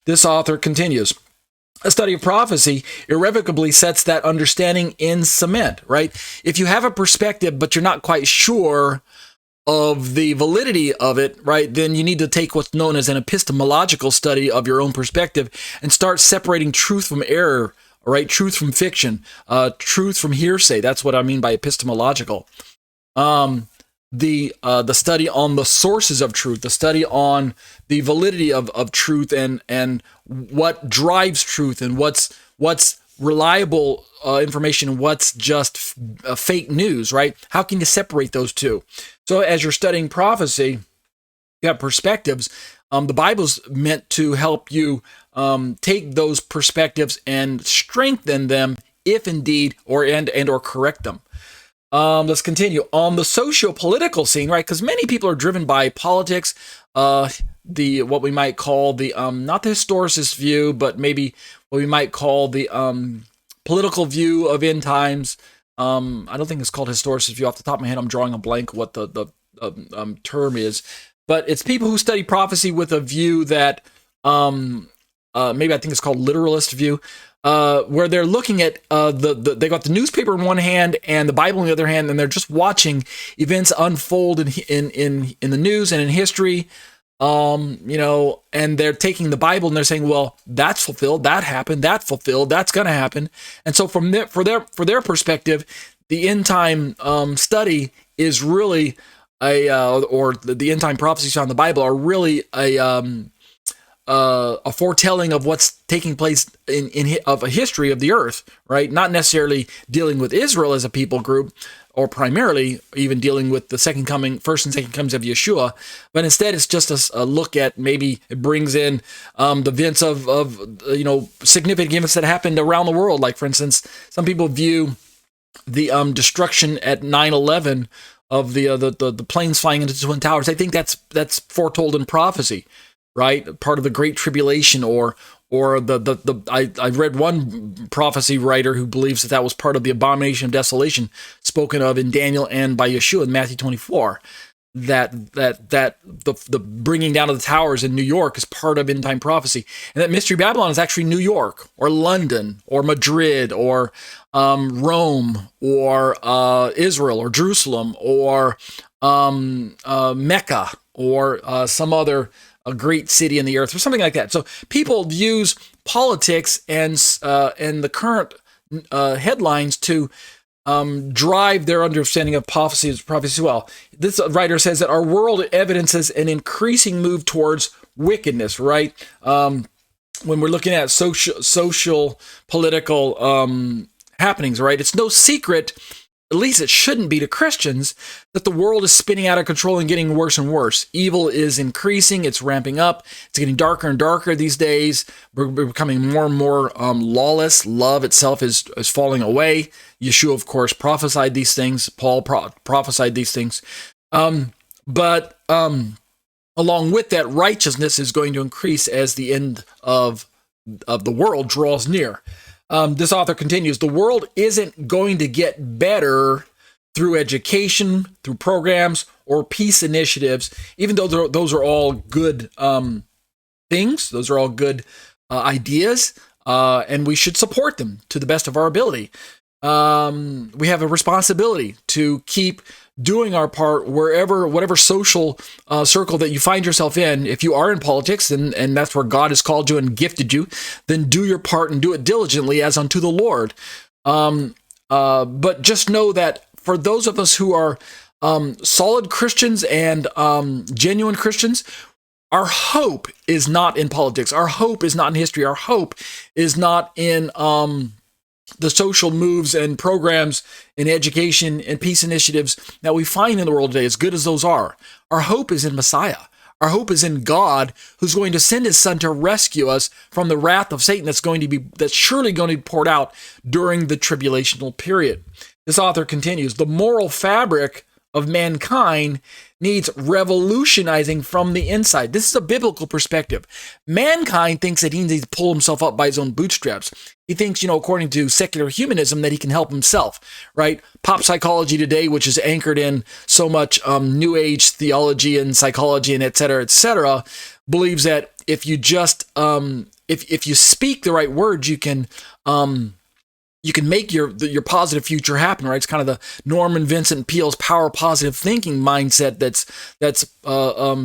This author continues. A study of prophecy irrevocably sets that understanding in cement, right? If you have a perspective, but you're not quite sure of the validity of it, right, then you need to take what's known as an epistemological study of your own perspective and start separating truth from error, right? Truth from fiction, truth from hearsay. That's what I mean by epistemological. The study on the sources of truth, the study on the validity of truth and what drives truth and what's reliable information and what's just fake news, right? How can you separate those two? So as you're studying prophecy, you have perspectives. The Bible's meant to help you take those perspectives and strengthen them if indeed, or correct them. Let's continue. On the sociopolitical scene, right? Because many people are driven by politics, what we might call the, not the historicist view, but maybe what we might call the political view of end times. I don't think it's called historicist view. Off the top of my head, I'm drawing a blank what the term is. But it's people who study prophecy with a view that, maybe I think it's called literalist view, where they're looking at they got the newspaper in one hand and the Bible in the other hand, and they're just watching events unfold in the news and in history, and they're taking the Bible and they're saying, well, that's fulfilled, that happened, that fulfilled, that's going to happen, and so for their perspective, the end time study is really or the end time prophecies found in the Bible are really a foretelling of what's taking place of a history of the earth, right? Not necessarily dealing with Israel as a people group, or primarily even dealing with the first and second comings of Yeshua, but instead it's just a look at, maybe it brings in the events of significant events that happened around the world. Like, for instance, some people view the destruction at 9/11 of the planes flying into the Twin Towers. I think that's foretold in prophecy, right? Part of the Great Tribulation, or I read one prophecy writer who believes that was part of the abomination of desolation spoken of in Daniel and by Yeshua in Matthew 24. That the bringing down of the towers in New York is part of end time prophecy, and that Mystery Babylon is actually New York or London or Madrid or Rome or Israel or Jerusalem or Mecca or some other a great city in the earth or something like that. So people use politics and the current headlines to drive their understanding of prophecy as well. This writer says that our world evidences an increasing move towards wickedness, right? When we're looking at social political happenings, right? It's no secret, at least it shouldn't be to Christians, that the world is spinning out of control and getting worse and worse. Evil is increasing. It's ramping up. It's getting darker and darker these days. We're becoming more and more lawless. Love itself is falling away. Yeshua, of course, prophesied these things. Paul prophesied these things. But along with that, righteousness is going to increase as the end of the world draws near. This author continues, the world isn't going to get better through education, through programs, or peace initiatives, even though those are all good things. Those are all good ideas, and we should support them to the best of our ability. We have a responsibility to keep doing our part whatever social circle that you find yourself in. If you are in politics and that's where God has called you and gifted you, then do your part and do it diligently as unto the Lord. But just know that for those of us who are solid Christians and genuine Christians, our hope is not in politics. Our hope is not in history. Our hope is not in the social moves and programs and education and peace initiatives that we find in the world today, as good as those are. Our hope is in Messiah. Our hope is in God, who's going to send his son to rescue us from the wrath of Satan that's surely going to be poured out during the tribulational period. This author continues, the moral fabric of mankind needs revolutionizing from the inside. This is a biblical perspective. Mankind thinks that he needs to pull himself up by his own bootstraps. He thinks, according to secular humanism, that he can help himself, right? Pop psychology today, which is anchored in so much New Age theology and psychology and et cetera, believes that if you just if you speak the right words, you can make your positive future happen, right? It's kind of the Norman Vincent Peale's power of positive thinking mindset that's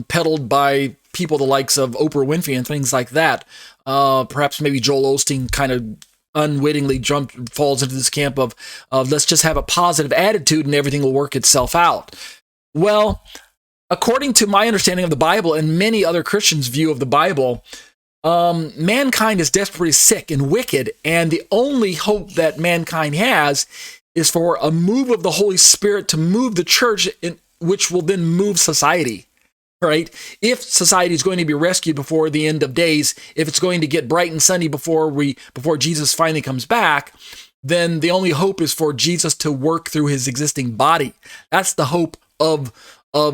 peddled by people the likes of Oprah Winfrey and things like that. Perhaps maybe Joel Osteen kind of unwittingly falls into this camp of let's just have a positive attitude and everything will work itself out. Well, according to my understanding of the Bible and many other Christians' view of the Bible, mankind is desperately sick and wicked, and the only hope that mankind has is for a move of the Holy Spirit to move the church, which will then move society. Right? If society is going to be rescued before the end of days, if it's going to get bright and sunny before Jesus finally comes back, then the only hope is for Jesus to work through his existing body. That's the hope of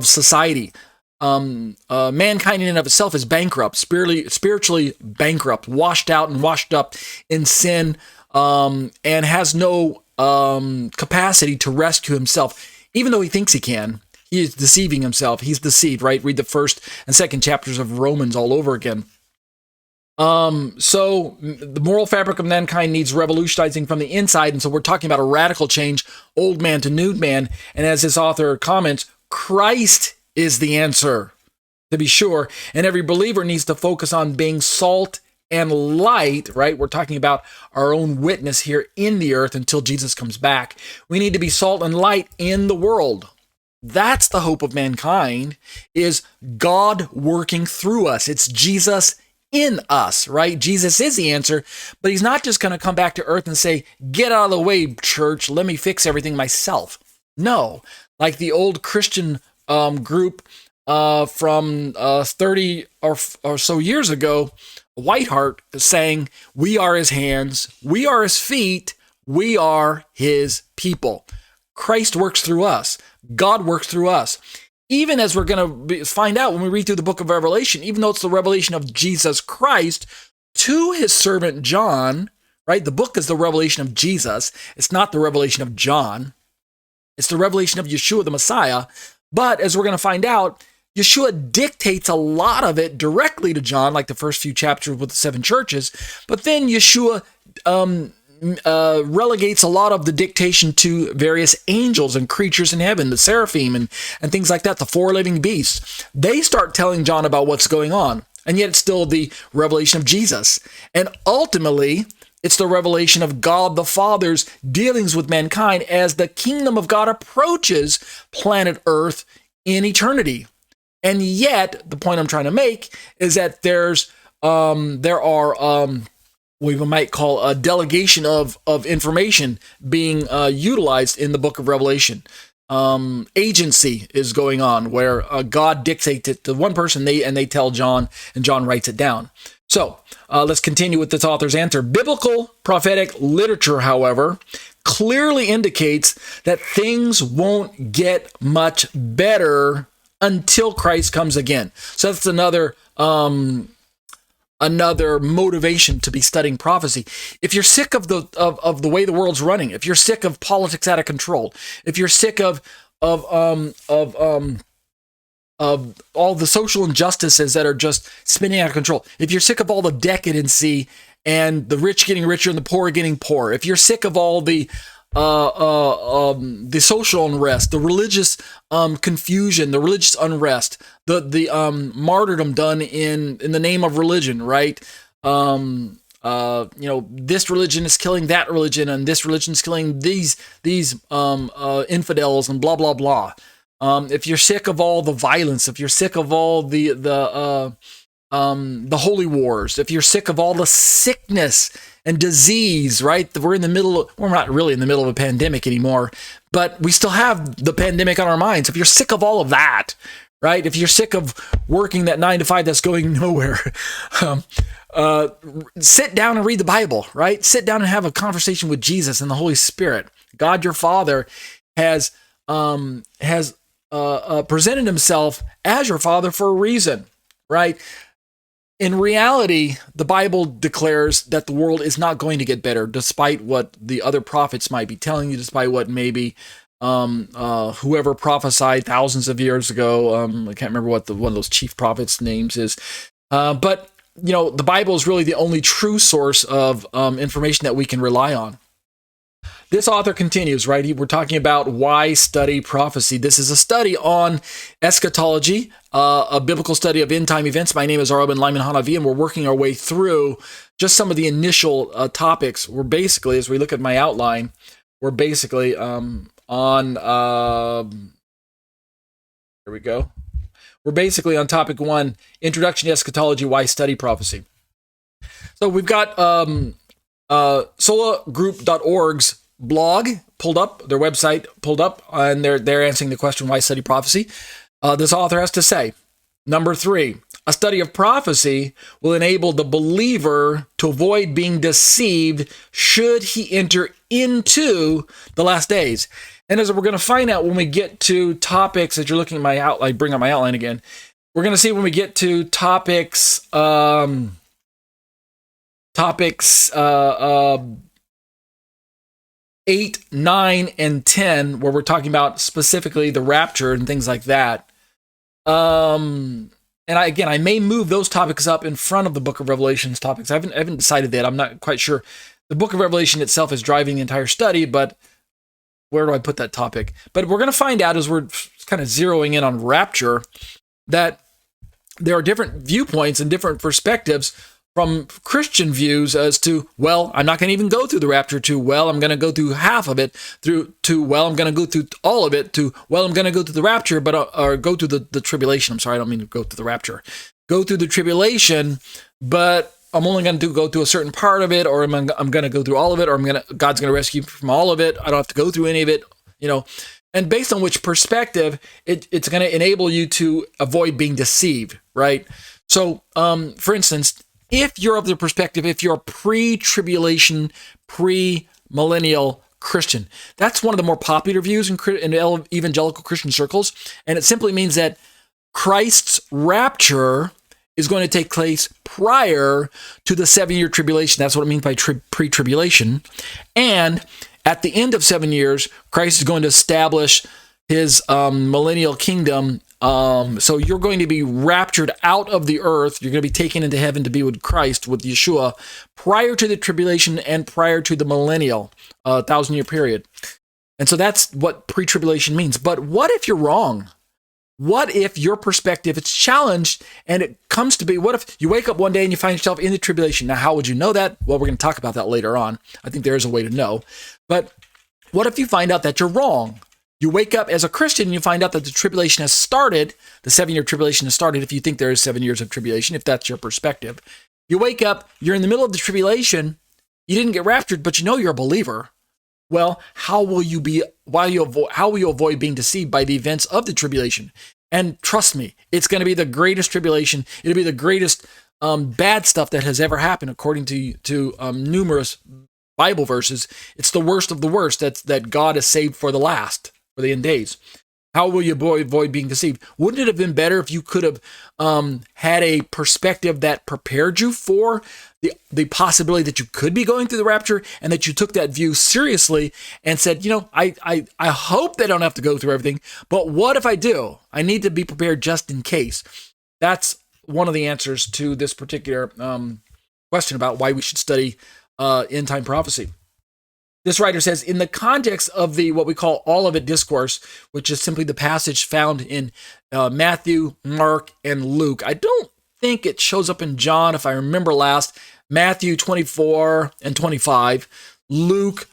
society. Mankind in and of itself is bankrupt, spiritually bankrupt, washed out and washed up in sin, and has no capacity to rescue himself, even though he thinks he can. He is deceiving himself. He's deceived, right? Read the first and second chapters of Romans all over again. So the moral fabric of mankind needs revolutionizing from the inside. And so we're talking about a radical change, old man to new man. And as this author comments, Christ is the answer, to be sure. And every believer needs to focus on being salt and light, right? We're talking about our own witness here in the earth until Jesus comes back. We need to be salt and light in the world. That's the hope of mankind, is God working through us. It's Jesus in us, right? Jesus is the answer, but he's not just going to come back to earth and say, get out of the way, church, let me fix everything myself. No, like the old Christian group from 30 or so years ago, Whiteheart saying, we are his hands, we are his feet, we are his people. Christ works through us. God works through us. Even as we're going to find out when we read through the book of Revelation, even though it's the revelation of Jesus Christ to his servant John, right? The book is the revelation of Jesus. It's not the revelation of John. It's the revelation of Yeshua, the Messiah. But as we're going to find out, Yeshua dictates a lot of it directly to John, like the first few chapters with the 7 churches. But then Yeshua relegates a lot of the dictation to various angels and creatures in heaven, the seraphim and things like that, the 4 living beasts. They start telling John about what's going on, and yet it's still the revelation of Jesus. And ultimately, it's the revelation of God the Father's dealings with mankind as the kingdom of God approaches planet Earth in eternity. And yet, the point I'm trying to make is that there are what we might call a delegation of information being utilized in the book of Revelation. Agency is going on where God dictates it to one person, they tell John, and John writes it down. So let's continue with this author's answer. Biblical prophetic literature, however, clearly indicates that things won't get much better until Christ comes again. So that's another motivation to be studying prophecy. If you're sick of the way the world's running, if you're sick of politics out of control, if you're sick of all the social injustices that are just spinning out of control, if you're sick of all the decadency and the rich getting richer and the poor getting poorer, if you're sick of all the social unrest, the religious confusion, the religious unrest, the martyrdom done in the name of religion, right? This religion is killing that religion, and this religion is killing these infidels, and blah blah blah. If you're sick of all the violence, if you're sick of all the holy wars, if you're sick of all the sickness and disease, right? We're not really in the middle of a pandemic anymore, but we still have the pandemic on our minds. If you're sick of all of that, right? If you're sick of working that 9 to 5 that's going nowhere, sit down and read the Bible, right? Sit down and have a conversation with Jesus and the Holy Spirit. God, your Father, has presented himself as your Father for a reason, right? In reality, the Bible declares that the world is not going to get better, despite what the other prophets might be telling you, despite what maybe whoever prophesied thousands of years ago. I can't remember what one of those chief prophets' names is. But the Bible is really the only true source of information that we can rely on. This author continues, right? We're talking about why study prophecy. This is a study on eschatology, a biblical study of end-time events. My name is Arab Lyman Hanavi, and we're working our way through just some of the initial topics. We're basically, as we look at my outline, we're basically on, here we go. We're basically on topic 1, Introduction to Eschatology, Why Study Prophecy. So we've got solagroup.org's blog pulled up, their website pulled up, and they're answering the question, why study prophecy? This author has to say, number 3, a study of prophecy will enable the believer to avoid being deceived should he enter into the last days. And as we're going to find out when we get to topics, as you're looking at my outline, bring up my outline again, we're going to see when we get to topics 8, 9, and 10, where we're talking about specifically the rapture and things like that. And I may move those topics up in front of the Book of Revelation's topics. I haven't decided that. I'm not quite sure. The Book of Revelation itself is driving the entire study, but where do I put that topic? But we're going to find out as we're kind of zeroing in on rapture that there are different viewpoints and different perspectives from Christian views as to, well, I'm not going to even go through the rapture, to, well, I'm going to go through half of it, to, well, I'm going to go through all of it, to, well, I'm going to go through the rapture, but or go through the tribulation. I'm sorry, I don't mean to go through the rapture. Go through the tribulation, but I'm only going to go through a certain part of it, or I'm going to go through all of it, or God's going to rescue me from all of it. I don't have to go through any of it, And based on which perspective, it's going to enable you to avoid being deceived, right? So, for instance, if you're of the perspective, if you're a pre-tribulation, pre-millennial Christian, that's one of the more popular views in evangelical Christian circles, and it simply means that Christ's rapture is going to take place prior to the 7-year tribulation. That's what it means by pre-tribulation. And at the end of 7 years, Christ is going to establish his millennial kingdom. So you're going to be raptured out of the earth. You're going to be taken into heaven to be with Christ, with Yeshua, prior to the tribulation and prior to the millennial 1,000-year period. And so that's what pre-tribulation means. But what if you're wrong? What if your perspective is challenged and it comes to be, what if you wake up one day and you find yourself in the tribulation? Now, how would you know that? Well, we're going to talk about that later on. I think there is a way to know. But what if you find out that you're wrong? You wake up as a Christian and you find out that the tribulation has started, the 7-year tribulation has started, if you think there is 7 years of tribulation, if that's your perspective. You wake up, you're in the middle of the tribulation, you didn't get raptured, but you know you're a believer. Well, how will you avoid being deceived by the events of the tribulation? And trust me, it's going to be the greatest tribulation. It'll be the greatest bad stuff that has ever happened, according to numerous Bible verses. It's the worst of the worst that God has saved for the last, for the end days. How will you avoid being deceived? Wouldn't it have been better if you could have had a perspective that prepared you for the possibility that you could be going through the rapture, and that you took that view seriously and said, I hope they don't have to go through everything, but what if I do? I need to be prepared just in case. That's one of the answers to this particular question about why we should study end-time prophecy. This writer says, in the context of what we call Olivet Discourse, which is simply the passage found in Matthew, Mark, and Luke. I don't think it shows up in John, if I remember last. Matthew 24 and 25, Mark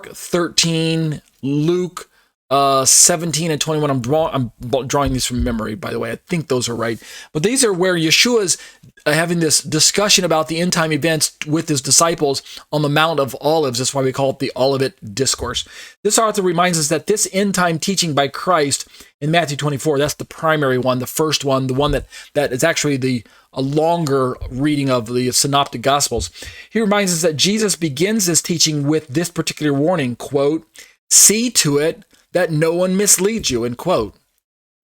13, Luke 17 and 21. I'm drawing these from memory, by the way. I think those are right. But these are where Yeshua is having this discussion about the end time events with his disciples on the Mount of Olives. That's why we call it the Olivet Discourse. This author reminds us that this end time teaching by Christ in Matthew 24, that's the primary one, the first one, the one that is actually a longer reading of the Synoptic Gospels. He reminds us that Jesus begins this teaching with this particular warning, quote, "See to it that no one misleads you," end quote.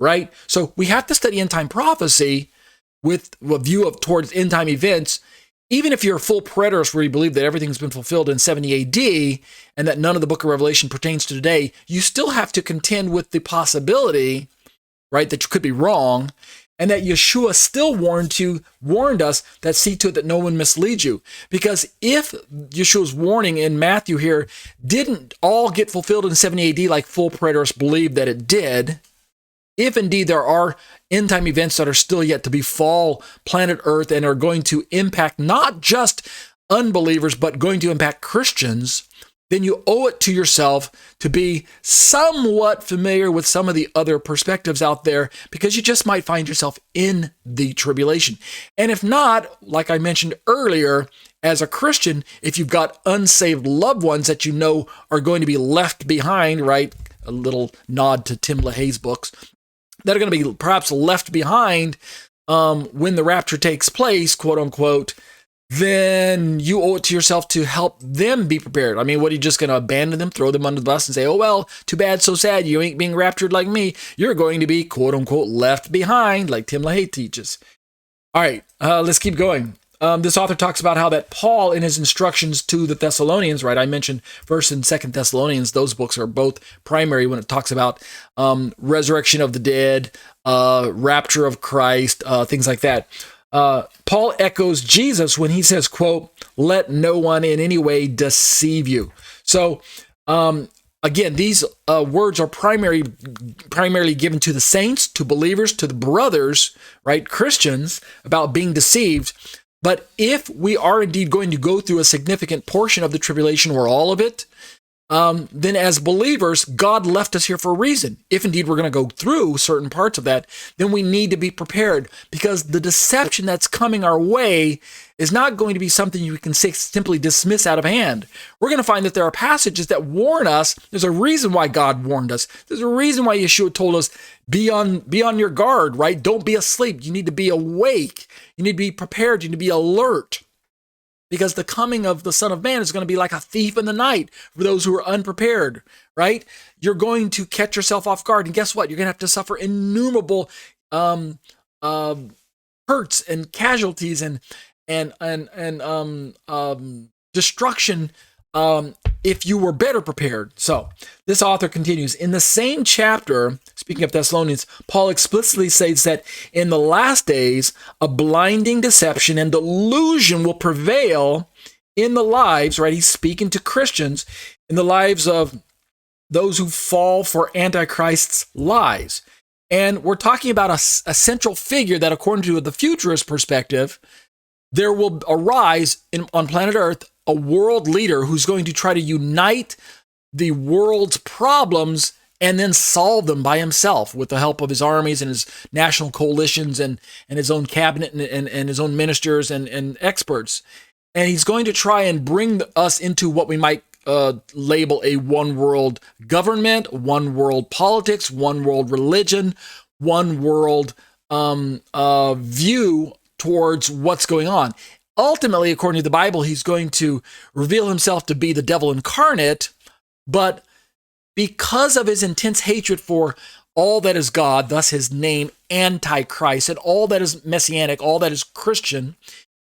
Right? So we have to study end time prophecy with a view towards end time events, even if you're a full preterist where you believe that everything's been fulfilled in 70 AD and that none of the book of Revelation pertains to today, you still have to contend with the possibility, right, that you could be wrong. and that Yeshua still warned us that see to it that no one misleads you. Because if Yeshua's warning in Matthew here didn't all get fulfilled in 70 AD like full preterists believe that it did, if indeed there are end time events that are still yet to befall planet Earth and are going to impact not just unbelievers, but going to impact Christians, then you owe it to yourself to be somewhat familiar with some of the other perspectives out there, because you just might find yourself in the tribulation. And if not, like I mentioned earlier, as a Christian, if you've got unsaved loved ones that you know are going to be left behind, right? A little nod to Tim LaHaye's books, that are going to be perhaps left behind when the rapture takes place, quote unquote, then you owe it to yourself to help them be prepared. I mean, what, are you just going to abandon them, throw them under the bus and say, oh, well, too bad, so sad, you ain't being raptured like me. You're going to be, quote unquote, left behind, like Tim LaHaye teaches. All right, let's keep going. This author talks about how that Paul, in his instructions to the Thessalonians, right? I mentioned 1st and 2nd Thessalonians. Those books are both primary when it talks about resurrection of the dead, rapture of Christ, things like that. Paul echoes Jesus when he says, quote, let no one in any way deceive you. So, again, these words are primarily given to the saints, to believers, to the brothers, right, Christians, about being deceived. But if we are indeed going to go through a significant portion of the tribulation or all of it, then as believers, God left us here for a reason. If indeed we're going to go through certain parts of that, then we need to be prepared, because the deception that's coming our way is not going to be something you can simply dismiss out of hand. We're going to find that there are passages that warn us. There's a reason why God warned us. There's a reason why Yeshua told us, be on your guard, right? Don't be asleep. You need to be awake. You need to be prepared. You need to be alert. Because the coming of the Son of Man is going to be like a thief in the night for those who are unprepared, right? You're going to catch yourself off guard. And guess what? You're going to have to suffer innumerable hurts and casualties and destruction if you were better prepared. So this author continues. In the same chapter, speaking of Thessalonians, Paul explicitly says that in the last days, a blinding deception and delusion will prevail in the lives, right? He's speaking to Christians, in the lives of those who fall for Antichrist's lies. And we're talking about a central figure that, according to the futurist perspective, there will arise on planet Earth a world leader who's going to try to unite the world's problems and then solve them by himself with the help of his armies and his national coalitions and his own cabinet and his own ministers and experts. And he's going to try and bring us into what we might label a one world government, one world politics, one world religion, one world view towards what's going on. Ultimately, according to the Bible, he's going to reveal himself to be the devil incarnate, but because of his intense hatred for all that is God, thus his name Antichrist, and all that is messianic, all that is Christian,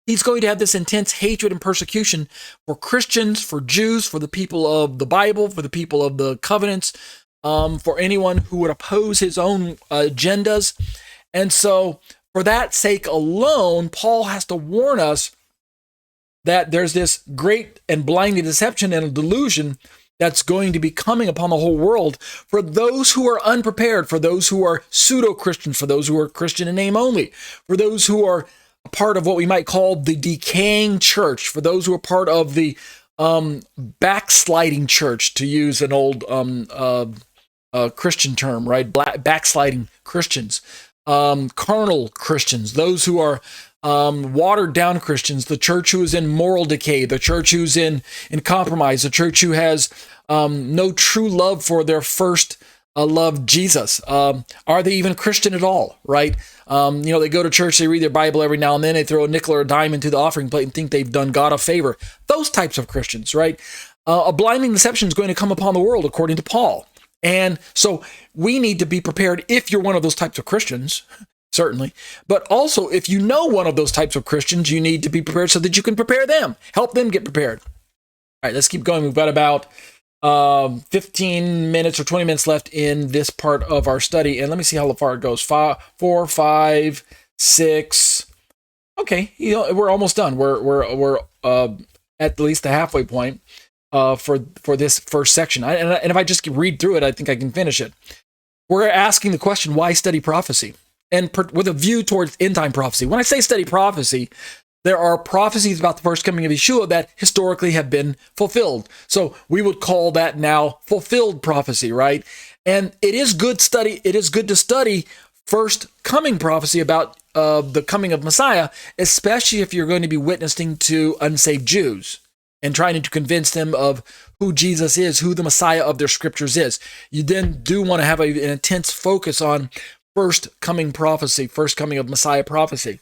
he's going to have this intense hatred and persecution for Christians, for Jews, for the people of the Bible, for the people of the covenants, for anyone who would oppose his own agendas. And so, for that sake alone, Paul has to warn us that there's this great and blinding deception and a delusion that's going to be coming upon the whole world for those who are unprepared, for those who are pseudo-Christians, for those who are Christian in name only, for those who are a part of what we might call the decaying church, for those who are part of the backsliding church, to use an old Christian term, right? Backsliding Christians, carnal Christians, those who are watered down Christians, the church who is in moral decay, the church who's in compromise, the church who has no true love for their first love, Jesus. Are they even Christian at all, right? They go to church, they read their Bible every now and then, they throw a nickel or a dime into the offering plate and think they've done God a favor. Those types of Christians, right? A blinding deception is going to come upon the world, according to Paul. And so we need to be prepared if you're one of those types of Christians, certainly. But also, if you know one of those types of Christians, you need to be prepared so that you can prepare them, help them get prepared. All right, let's keep going. We've got about 15 minutes or 20 minutes left in this part of our study. And let me see how far it goes. 4, 5, 6. Okay, we're almost done. We're at least the halfway point for this first section. And if I just read through it, I think I can finish it. We're asking the question, why study prophecy? And with a view towards end-time prophecy. When I say study prophecy, there are prophecies about the first coming of Yeshua that historically have been fulfilled. So we would call that now fulfilled prophecy, right? And it is good to study first coming prophecy about the coming of Messiah, especially if you're going to be witnessing to unsaved Jews and trying to convince them of who Jesus is, who the Messiah of their scriptures is. You then do want to have an intense focus on first coming prophecy, first coming of Messiah prophecy.